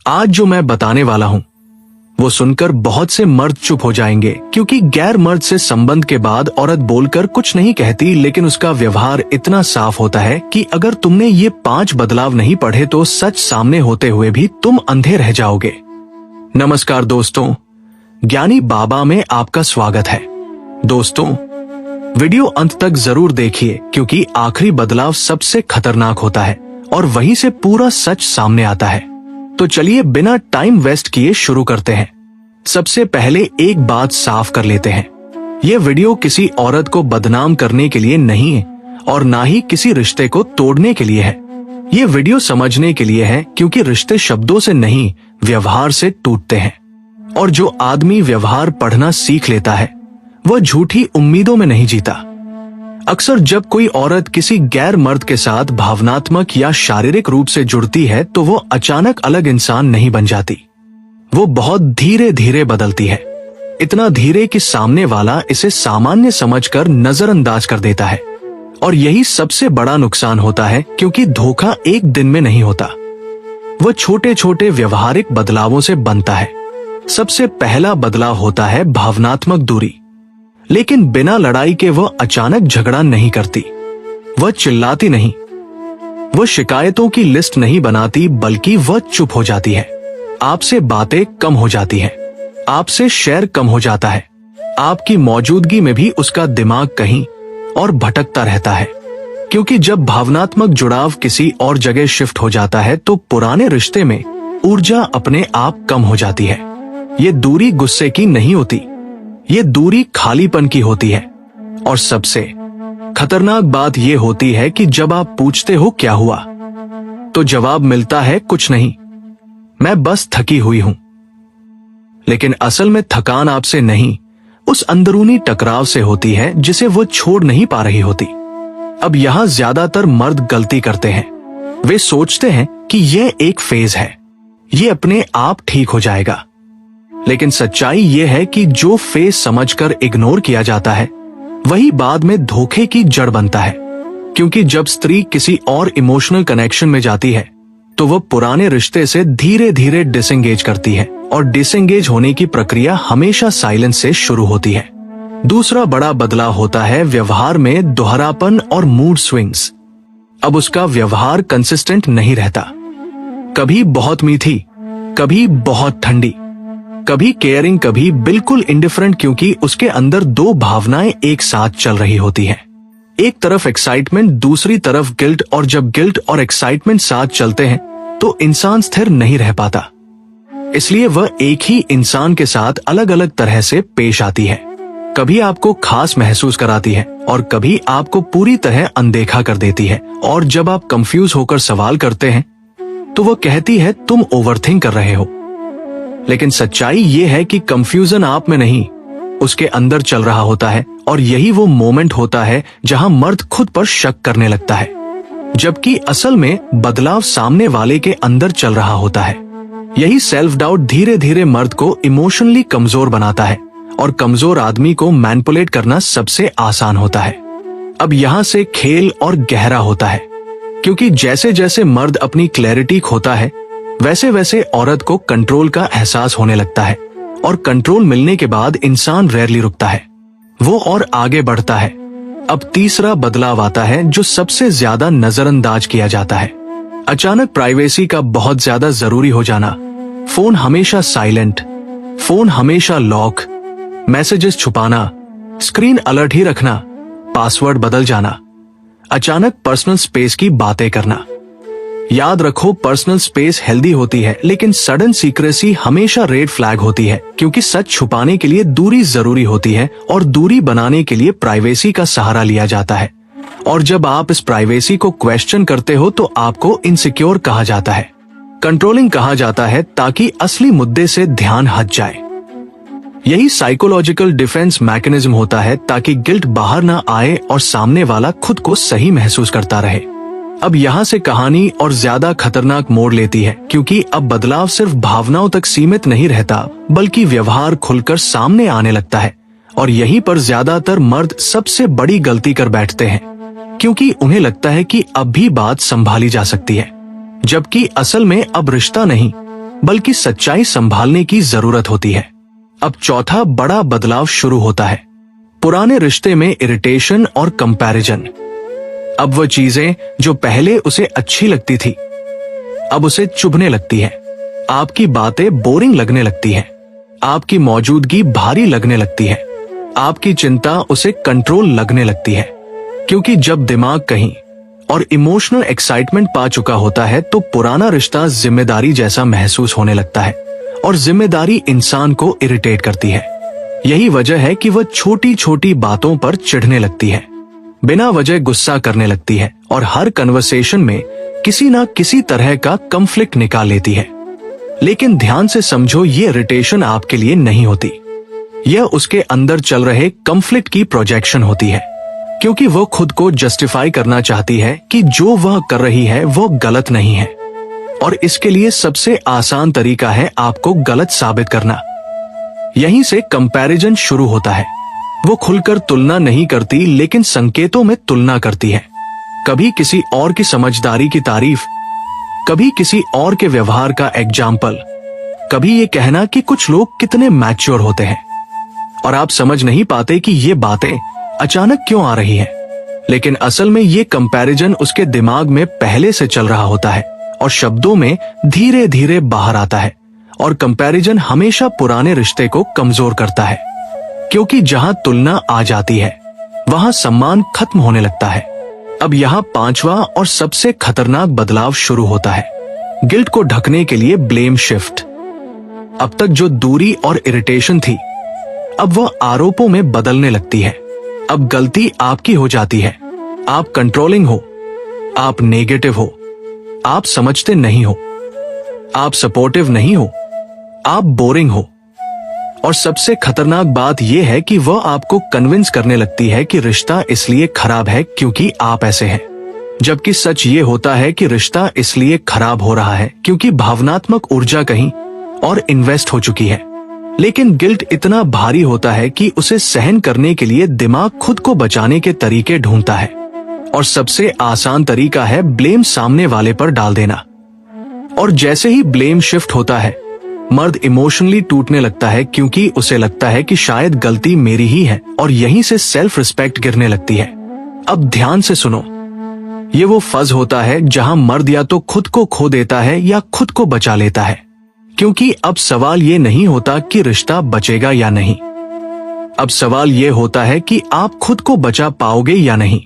आज जो मैं बताने वाला हूँ वो सुनकर बहुत से मर्द चुप हो जाएंगे, क्योंकि गैर मर्द से संबंध के बाद औरत बोलकर कुछ नहीं कहती, लेकिन उसका व्यवहार इतना साफ होता है कि अगर तुमने ये 5 बदलाव नहीं पढ़े तो सच सामने होते हुए भी तुम अंधे रह जाओगे। नमस्कार दोस्तों, ज्ञानी बाबा में आपका स्वागत है। दोस्तों, वीडियो अंत तक जरूर देखिए, क्योंकि आखिरी बदलाव सबसे खतरनाक होता है और वहीं से पूरा सच सामने आता है। तो चलिए बिना टाइम वेस्ट किए शुरू करते हैं। सबसे पहले एक बात साफ कर लेते हैं, ये वीडियो किसी औरत को बदनाम करने के लिए नहीं है और ना ही किसी रिश्ते को तोड़ने के लिए है। ये वीडियो समझने के लिए है, क्योंकि रिश्ते शब्दों से नहीं व्यवहार से टूटते हैं, और जो आदमी व्यवहार पढ़ना सीख लेता है वह झूठी उम्मीदों में नहीं जीता। अक्सर जब कोई औरत किसी गैर मर्द के साथ भावनात्मक या शारीरिक रूप से जुड़ती है तो वो अचानक अलग इंसान नहीं बन जाती, वो बहुत धीरे धीरे बदलती है। इतना धीरे कि सामने वाला इसे सामान्य समझकर नजरअंदाज कर देता है, और यही सबसे बड़ा नुकसान होता है, क्योंकि धोखा एक दिन में नहीं होता, वह छोटे छोटे व्यवहारिक बदलावों से बनता है। सबसे पहला बदलाव होता है भावनात्मक दूरी। लेकिन बिना लड़ाई के वह अचानक झगड़ा नहीं करती, वह चिल्लाती नहीं, वह शिकायतों की लिस्ट नहीं बनाती, बल्कि वह चुप हो जाती है। आपसे बातें कम हो जाती हैं, आपसे शेयर कम हो जाता है, आपकी मौजूदगी में भी उसका दिमाग कहीं और भटकता रहता है। क्योंकि जब भावनात्मक जुड़ाव किसी और जगह शिफ्ट हो जाता है तो पुराने रिश्ते में ऊर्जा अपने आप कम हो जाती है। ये दूरी गुस्से की नहीं होती, ये दूरी खालीपन की होती है। और सबसे खतरनाक बात यह होती है कि जब आप पूछते हो क्या हुआ, तो जवाब मिलता है कुछ नहीं, मैं बस थकी हुई हूं। लेकिन असल में थकान आपसे नहीं, उस अंदरूनी टकराव से होती है जिसे वो छोड़ नहीं पा रही होती। अब यहां ज्यादातर मर्द गलती करते हैं, वे सोचते हैं कि यह एक फेज है, ये अपने आप ठीक हो जाएगा। लेकिन सच्चाई यह है कि जो फेज समझकर इग्नोर किया जाता है वही बाद में धोखे की जड़ बनता है। क्योंकि जब स्त्री किसी और इमोशनल कनेक्शन में जाती है तो वह पुराने रिश्ते से धीरे धीरे डिसएंगेज करती है, और डिसएंगेज होने की प्रक्रिया हमेशा साइलेंस से शुरू होती है। दूसरा बड़ा बदलाव होता है व्यवहार में दोहरापन और मूड स्विंग्स। अब उसका व्यवहार कंसिस्टेंट नहीं रहता, कभी बहुत मीठी, कभी बहुत ठंडी, कभी केयरिंग, कभी बिल्कुल इंडिफरेंट, क्योंकि उसके अंदर 2 भावनाएं एक साथ चल रही होती हैं। एक तरफ एक्साइटमेंट, दूसरी तरफ गिल्ट, और जब गिल्ट और एक्साइटमेंट साथ चलते हैं तो इंसान स्थिर नहीं रह पाता। इसलिए वह एक ही इंसान के साथ अलग अलग तरह से पेश आती है। कभी आपको खास महसूस कराती है और कभी आपको पूरी तरह अनदेखा कर देती है, और जब आप कंफ्यूज होकर सवाल करते हैं तो वह कहती है तुम ओवरथिंक कर रहे हो। लेकिन सच्चाई ये है कि कंफ्यूजन आप में नहीं, उसके अंदर चल रहा होता है, और यही वो मोमेंट होता है जहां मर्द खुद पर शक करने लगता है, जबकि असल में बदलाव सामने वाले के अंदर चल रहा होता है। यही सेल्फ डाउट धीरे धीरे मर्द को इमोशनली कमजोर बनाता है, और कमजोर आदमी को मैनिपुलेट करना सबसे आसान होता है। अब यहाँ से खेल और गहरा होता है, क्योंकि जैसे जैसे मर्द अपनी क्लैरिटी खोता है वैसे वैसे औरत को कंट्रोल का एहसास होने लगता है, और कंट्रोल मिलने के बाद इंसान रेयरली रुकता है, वो और आगे बढ़ता है। अब तीसरा बदलाव आता है जो सबसे ज्यादा नजरअंदाज किया जाता है, अचानक प्राइवेसी का बहुत ज्यादा जरूरी हो जाना। फोन हमेशा साइलेंट, फोन हमेशा लॉक, मैसेजेस छुपाना, स्क्रीन अलर्ट ही रखना, पासवर्ड बदल जाना, अचानक पर्सनल स्पेस की बातें करना। याद रखो, पर्सनल स्पेस हेल्दी होती है, लेकिन सडन सीक्रेसी हमेशा रेड फ्लैग होती है, क्योंकि सच छुपाने के लिए दूरी जरूरी होती है, और दूरी बनाने के लिए प्राइवेसी का सहारा लिया जाता है। और जब आप इस प्राइवेसी को क्वेश्चन करते हो तो आपको इनसिक्योर कहा जाता है, कंट्रोलिंग कहा जाता है, ताकि असली मुद्दे से ध्यान हट जाए। यही साइकोलॉजिकल डिफेंस मैकेनिज्म होता है, ताकि गिल्ट बाहर ना आए और सामने वाला खुद को सही महसूस करता रहे। अब यहाँ से कहानी और ज्यादा खतरनाक मोड़ लेती है, क्योंकि अब बदलाव सिर्फ भावनाओं तक सीमित नहीं रहता, बल्कि व्यवहार खुलकर सामने आने लगता है। और यहीं पर ज्यादातर मर्द सबसे बड़ी गलती कर बैठते हैं, क्योंकि उन्हें लगता है कि अब भी बात संभाली जा सकती है, जबकि असल में अब रिश्ता नहीं बल्कि सच्चाई संभालने की जरूरत होती है। अब चौथा बड़ा बदलाव शुरू होता है, पुराने रिश्ते में इरिटेशन और कंपैरिजन। अब वह चीजें जो पहले उसे अच्छी लगती थी अब उसे चुभने लगती है। आपकी बातें बोरिंग लगने लगती हैं, आपकी मौजूदगी भारी लगने लगती है, आपकी चिंता उसे कंट्रोल लगने लगती है। क्योंकि जब दिमाग कहीं और इमोशनल एक्साइटमेंट पा चुका होता है तो पुराना रिश्ता जिम्मेदारी जैसा महसूस होने लगता है और जिम्मेदारी इंसान को इरिटेट करती है। यही वजह है कि वह छोटी छोटी बातों पर चिढ़ने लगती है, बिना वजह गुस्सा करने लगती है और हर कन्वर्सेशन में किसी ना किसी तरह का कंफ्लिक्ट निकाल लेती है। लेकिन ध्यान से समझो, ये इरिटेशन आपके लिए नहीं होती, यह उसके अंदर चल रहे कंफ्लिक्ट की प्रोजेक्शन होती है। क्योंकि वो खुद को जस्टिफाई करना चाहती है कि जो वह कर रही है वो गलत नहीं है, और इसके लिए सबसे आसान तरीका है आपको गलत साबित करना। यहीं से कंपैरिजन शुरू होता है। वो खुलकर तुलना नहीं करती लेकिन संकेतों में तुलना करती है। कभी किसी और की समझदारी की तारीफ, कभी किसी और के व्यवहार का एग्जाम्पल, कभी ये कहना कि कुछ लोग कितने मैच्योर होते हैं। और आप समझ नहीं पाते कि ये बातें अचानक क्यों आ रही हैं। लेकिन असल में ये कंपैरिजन उसके दिमाग में पहले से चल रहा होता है और शब्दों में धीरे धीरे बाहर आता है। और कंपैरिजन हमेशा पुराने रिश्ते को कमजोर करता है, क्योंकि जहां तुलना आ जाती है वहां सम्मान खत्म होने लगता है। अब यहाँ पांचवा और सबसे खतरनाक बदलाव शुरू होता है, गिल्ट को ढकने के लिए ब्लेम शिफ्ट। अब तक जो दूरी और इरिटेशन थी अब वह आरोपों में बदलने लगती है। अब गलती आपकी हो जाती है, आप कंट्रोलिंग हो, आप नेगेटिव हो, आप समझते नहीं हो, आप सपोर्टिव नहीं हो, आप बोरिंग हो। और सबसे खतरनाक बात यह है कि वह आपको कन्विंस करने लगती है कि रिश्ता इसलिए खराब है क्योंकि आप ऐसे हैं, जबकि सच ये होता है कि रिश्ता इसलिए खराब हो रहा है क्योंकि भावनात्मक ऊर्जा कहीं और इन्वेस्ट हो चुकी है। लेकिन गिल्ट इतना भारी होता है कि उसे सहन करने के लिए दिमाग खुद को बचाने के तरीके ढूंढता है, और सबसे आसान तरीका है ब्लेम सामने वाले पर डाल देना। और जैसे ही ब्लेम शिफ्ट होता है मर्द इमोशनली टूटने लगता है, क्योंकि उसे लगता है कि शायद गलती मेरी ही है, और यहीं से सेल्फ रिस्पेक्ट गिरने लगती है। अब ध्यान से सुनो, ये वो फज होता है जहां मर्द या तो खुद को खो देता है या खुद को बचा लेता है। क्योंकि अब सवाल ये नहीं होता कि रिश्ता बचेगा या नहीं, अब सवाल ये होता है कि आप खुद को बचा पाओगे या नहीं।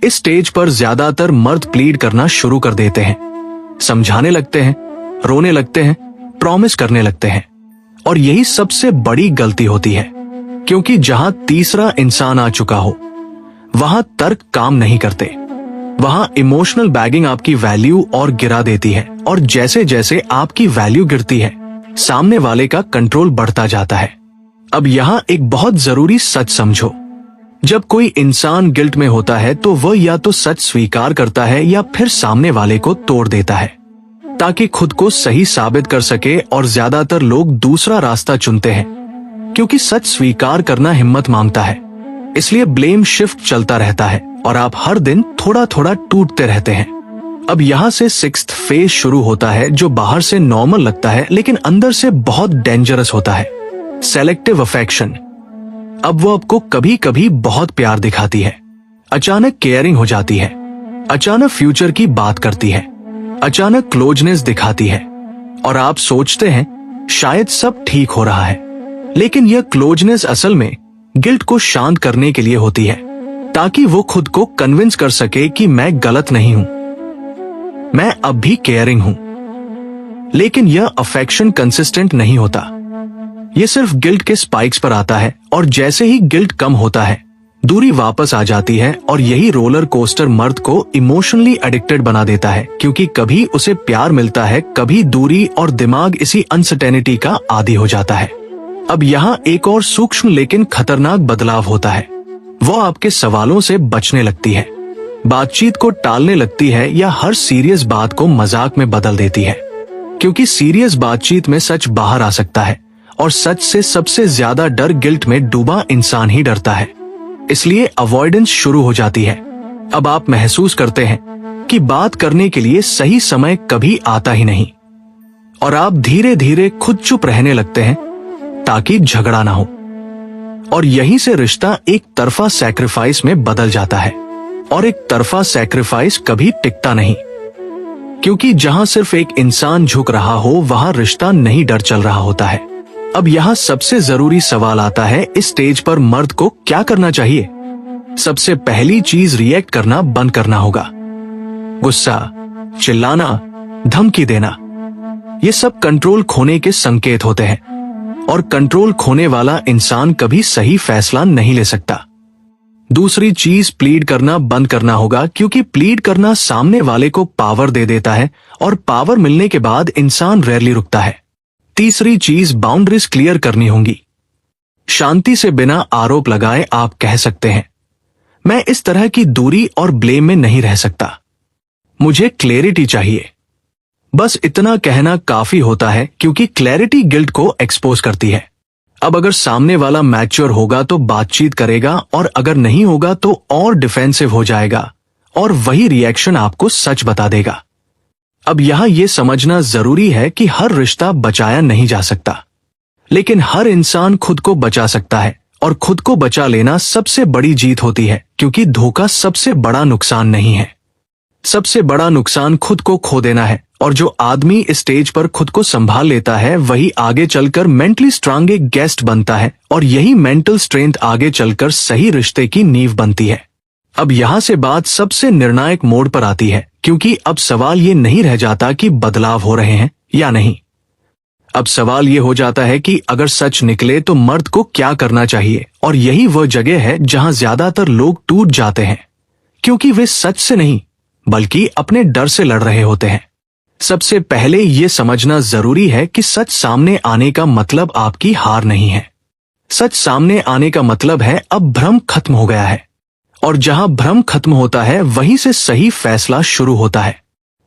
इस स्टेज पर ज्यादातर मर्द प्लीड करना शुरू कर देते हैं, समझाने लगते हैं, रोने लगते हैं, प्रॉमिस करने लगते हैं। और यही सबसे बड़ी गलती होती है, क्योंकि जहां तीसरा इंसान आ चुका हो वहां तर्क काम नहीं करते, वहां इमोशनल बैगिंग आपकी वैल्यू और गिरा देती है। और जैसे जैसे आपकी वैल्यू गिरती है सामने वाले का कंट्रोल बढ़ता जाता है। अब यहाँ एक बहुत जरूरी सच समझो, जब कोई इंसान गिल्ट में होता है तो वह या तो सच स्वीकार करता है या फिर सामने वाले को तोड़ देता है ताकि खुद को सही साबित कर सके। और ज्यादातर लोग दूसरा रास्ता चुनते हैं, क्योंकि सच स्वीकार करना हिम्मत मांगता है। इसलिए ब्लेम शिफ्ट चलता रहता है और आप हर दिन थोड़ा थोड़ा टूटते रहते हैं। अब यहाँ से सिक्स्थ फेज शुरू होता है, जो बाहर से नॉर्मल लगता है लेकिन अंदर से बहुत डेंजरस होता है, सेलेक्टिव अफेक्शन। अब वो आपको कभी कभी बहुत प्यार दिखाती है, अचानक केयरिंग हो जाती है, अचानक फ्यूचर की बात करती है, अचानक क्लोजनेस दिखाती है, और आप सोचते हैं शायद सब ठीक हो रहा है। लेकिन यह क्लोजनेस असल में गिल्ट को शांत करने के लिए होती है, ताकि वो खुद को कन्विंस कर सके कि मैं गलत नहीं हूं, मैं अब भी केयरिंग हूं। लेकिन यह अफेक्शन कंसिस्टेंट नहीं होता, यह सिर्फ गिल्ट के स्पाइक्स पर आता है, और जैसे ही गिल्ट कम होता है दूरी वापस आ जाती है। और यही रोलर कोस्टर मर्द को इमोशनली एडिक्टेड बना देता है, क्योंकि कभी उसे प्यार मिलता है, कभी दूरी, और दिमाग इसी अनसर्टेनिटी का आदी हो जाता है। अब यहाँ एक और सूक्ष्म लेकिन खतरनाक बदलाव होता है, वो आपके सवालों से बचने लगती है, बातचीत को टालने लगती है, या हर सीरियस बात को मजाक में बदल देती है। क्योंकि सीरियस बातचीत में सच बाहर आ सकता है, और सच से सबसे ज्यादा डर गिल्ट में डूबा इंसान ही डरता है। इसलिए अवॉइडेंस शुरू हो जाती है। अब आप महसूस करते हैं कि बात करने के लिए सही समय कभी आता ही नहीं, और आप धीरे धीरे खुद चुप रहने लगते हैं ताकि झगड़ा ना हो। और यहीं से रिश्ता एक तरफा सैक्रिफाइस में बदल जाता है। और एक तरफा सैक्रिफाइस कभी टिकता नहीं, क्योंकि जहां सिर्फ एक इंसान झुक रहा हो वहां रिश्ता नहीं डर चल रहा होता है। अब यहाँ सबसे जरूरी सवाल आता है, इस स्टेज पर मर्द को क्या करना चाहिए? सबसे पहली चीज रिएक्ट करना बंद करना होगा। गुस्सा, चिल्लाना, धमकी देना, ये सब कंट्रोल खोने के संकेत होते हैं। और कंट्रोल खोने वाला इंसान कभी सही फैसला नहीं ले सकता। दूसरी चीज प्लीड करना बंद करना होगा, क्योंकि प्लीड करना सामने वाले को पावर दे देता है और पावर मिलने के बाद इंसान रेयरली रुकता है। तीसरी चीज बाउंड्रीज क्लियर करनी होंगी। शांति से बिना आरोप लगाए आप कह सकते हैं, मैं इस तरह की दूरी और ब्लेम में नहीं रह सकता, मुझे क्लैरिटी चाहिए। बस इतना कहना काफी होता है, क्योंकि क्लैरिटी गिल्ट को एक्सपोज करती है। अब अगर सामने वाला मैच्योर होगा तो बातचीत करेगा, और अगर नहीं होगा तो और डिफेंसिव हो जाएगा, और वही रिएक्शन आपको सच बता देगा। अब यहां यह समझना जरूरी है कि हर रिश्ता बचाया नहीं जा सकता, लेकिन हर इंसान खुद को बचा सकता है। और खुद को बचा लेना सबसे बड़ी जीत होती है, क्योंकि धोखा सबसे बड़ा नुकसान नहीं है। सबसे बड़ा नुकसान खुद को खो देना है। और जो आदमी इस स्टेज पर खुद को संभाल लेता है वही आगे चलकर मेंटली स्ट्रांग एक गेस्ट बनता है, और यही मेंटल स्ट्रेंथ आगे चलकर सही रिश्ते की नींव बनती है। अब यहाँ से बात सबसे निर्णायक मोड़ पर आती है, क्योंकि अब सवाल ये नहीं रह जाता कि बदलाव हो रहे हैं या नहीं। अब सवाल ये हो जाता है कि अगर सच निकले तो मर्द को क्या करना चाहिए। और यही वह जगह है जहां ज्यादातर लोग टूट जाते हैं, क्योंकि वे सच से नहीं बल्कि अपने डर से लड़ रहे होते हैं। सबसे पहले ये समझना जरूरी है कि सच सामने आने का मतलब आपकी हार नहीं है। सच सामने आने का मतलब है अब भ्रम खत्म हो गया है, और जहां भ्रम खत्म होता है वहीं से सही फैसला शुरू होता है।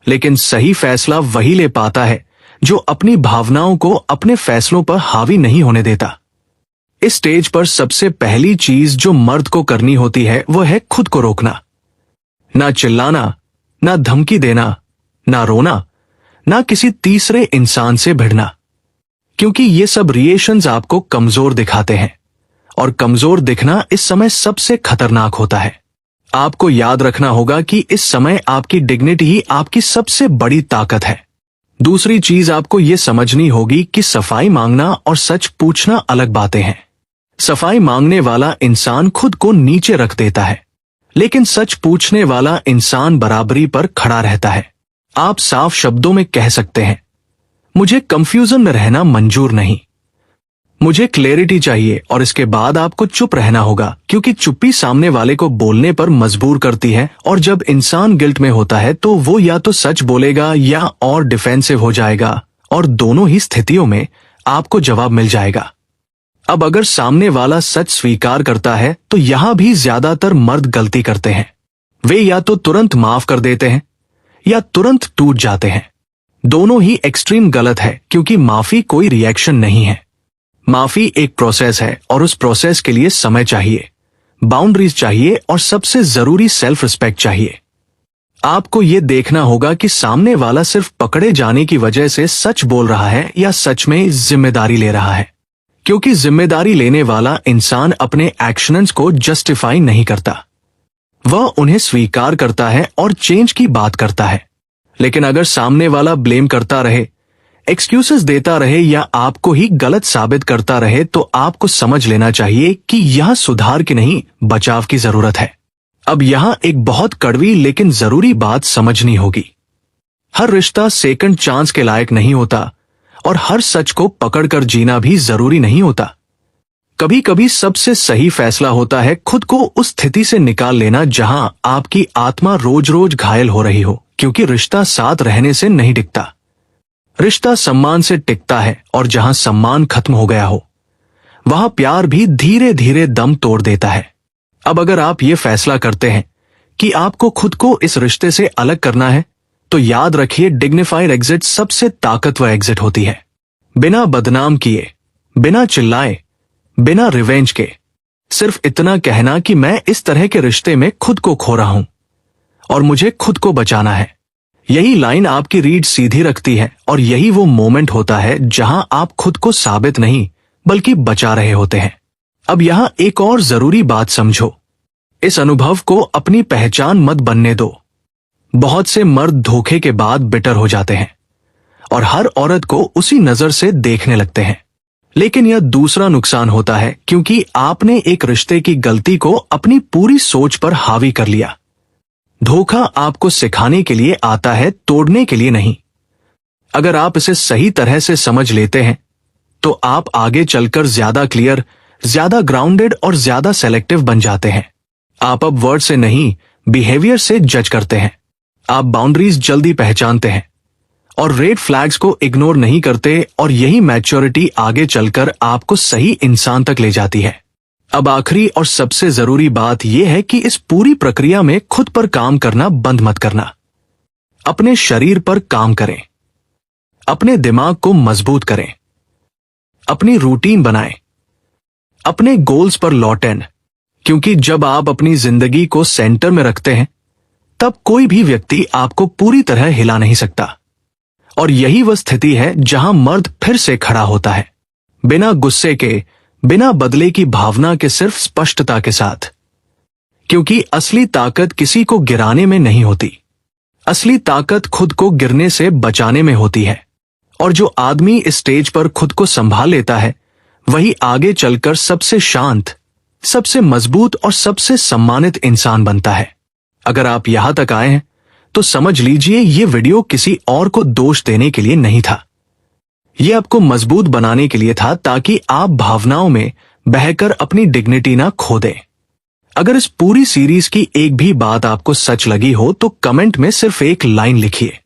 लेकिन सही फैसला वही ले पाता है जो अपनी भावनाओं को अपने फैसलों पर हावी नहीं होने देता। इस स्टेज पर सबसे पहली चीज जो मर्द को करनी होती है वह है खुद को रोकना। ना चिल्लाना, ना धमकी देना, ना रोना, ना किसी तीसरे इंसान से भिड़ना, क्योंकि ये सब रिएक्शंस आपको कमजोर दिखाते हैं, और कमजोर दिखना इस समय सबसे खतरनाक होता है। आपको याद रखना होगा कि इस समय आपकी डिग्निटी ही आपकी सबसे बड़ी ताकत है। दूसरी चीज आपको ये समझनी होगी कि सफाई मांगना और सच पूछना अलग बातें हैं। सफाई मांगने वाला इंसान खुद को नीचे रख देता है, लेकिन सच पूछने वाला इंसान बराबरी पर खड़ा रहता है। आप साफ शब्दों में कह सकते हैं, मुझे कंफ्यूजन में रहना मंजूर नहीं, मुझे क्लैरिटी चाहिए, और इसके बाद आपको चुप रहना होगा, क्योंकि चुप्पी सामने वाले को बोलने पर मजबूर करती है। और जब इंसान गिल्ट में होता है तो वो या तो सच बोलेगा या और डिफेंसिव हो जाएगा, और दोनों ही स्थितियों में आपको जवाब मिल जाएगा। अब अगर सामने वाला सच स्वीकार करता है तो यहां भी ज्यादातर मर्द गलती करते हैं। वे या तो तुरंत माफ कर देते हैं या तुरंत टूट जाते हैं। दोनों ही एक्सट्रीम गलत है, क्योंकि माफी कोई रिएक्शन नहीं है। माफी एक प्रोसेस है, और उस प्रोसेस के लिए समय चाहिए, बाउंड्रीज चाहिए, और सबसे जरूरी सेल्फ रिस्पेक्ट चाहिए। आपको ये देखना होगा कि सामने वाला सिर्फ पकड़े जाने की वजह से सच बोल रहा है या सच में जिम्मेदारी ले रहा है, क्योंकि जिम्मेदारी लेने वाला इंसान अपने एक्शंस को जस्टिफाई नहीं करता, वह उन्हें स्वीकार करता है और चेंज की बात करता है। लेकिन अगर सामने वाला ब्लेम करता रहे, एक्सक्यूजेस देता रहे या आपको ही गलत साबित करता रहे, तो आपको समझ लेना चाहिए कि यह सुधार की नहीं बचाव की जरूरत है। अब यहां एक बहुत कड़वी लेकिन जरूरी बात समझनी होगी। हर रिश्ता सेकंड चांस के लायक नहीं होता, और हर सच को पकड़कर जीना भी जरूरी नहीं होता। कभी कभी सबसे सही फैसला होता है खुद को उस स्थिति से निकाल लेना जहां आपकी आत्मा रोज रोज घायल हो रही हो, क्योंकि रिश्ता साथ रहने से नहीं टिकता। रिश्ता सम्मान से टिकता है, और जहां सम्मान खत्म हो गया हो वहां प्यार भी धीरे धीरे दम तोड़ देता है। अब अगर आप ये फैसला करते हैं कि आपको खुद को इस रिश्ते से अलग करना है, तो याद रखिए डिग्निफाइड एग्जिट सबसे ताकतवर एग्जिट होती है। बिना बदनाम किए, बिना चिल्लाए, बिना रिवेंज के, सिर्फ इतना कहना कि मैं इस तरह के रिश्ते में खुद को खो रहा हूं और मुझे खुद को बचाना है। यही लाइन आपकी रीढ़ सीधी रखती है और यही वो मोमेंट होता है जहां आप खुद को साबित नहीं बल्कि बचा रहे होते हैं। अब यहां एक और जरूरी बात समझो, इस अनुभव को अपनी पहचान मत बनने दो। बहुत से मर्द धोखे के बाद बिटर हो जाते हैं और हर औरत को उसी नजर से देखने लगते हैं। लेकिन यह दूसरा नुकसान होता है क्योंकि आपने एक रिश्ते की गलती को अपनी पूरी सोच पर हावी कर लिया। धोखा आपको सिखाने के लिए आता है, तोड़ने के लिए नहीं। अगर आप इसे सही तरह से समझ लेते हैं तो आप आगे चलकर ज्यादा क्लियर, ज्यादा ग्राउंडेड और ज्यादा सेलेक्टिव बन जाते हैं। आप अब वर्ड से नहीं, बिहेवियर से जज करते हैं। आप बाउंड्रीज जल्दी पहचानते हैं और रेड फ्लैग्स को इग्नोर नहीं करते, और यही मैच्योरिटी आगे चलकर आपको सही इंसान तक ले जाती है। अब आखिरी और सबसे जरूरी बात यह है कि इस पूरी प्रक्रिया में खुद पर काम करना बंद मत करना। अपने शरीर पर काम करें, अपने दिमाग को मजबूत करें, अपनी रूटीन बनाएं, अपने गोल्स पर लौटें, क्योंकि जब आप अपनी जिंदगी को सेंटर में रखते हैं तब कोई भी व्यक्ति आपको पूरी तरह हिला नहीं सकता। और यही वह स्थिति है जहां मर्द फिर से खड़ा होता है, बिना गुस्से के, बिना बदले की भावना के, सिर्फ स्पष्टता के साथ। क्योंकि असली ताकत किसी को गिराने में नहीं होती, असली ताकत खुद को गिरने से बचाने में होती है। और जो आदमी इस स्टेज पर खुद को संभाल लेता है वही आगे चलकर सबसे शांत, सबसे मजबूत और सबसे सम्मानित इंसान बनता है। अगर आप यहां तक आए हैं तो समझ लीजिए ये वीडियो किसी और को दोष देने के लिए नहीं था। ये आपको मजबूत बनाने के लिए था, ताकि आप भावनाओं में बहकर अपनी डिग्निटी ना खो दें। अगर इस पूरी सीरीज की एक भी बात आपको सच लगी हो तो कमेंट में सिर्फ एक लाइन लिखिए,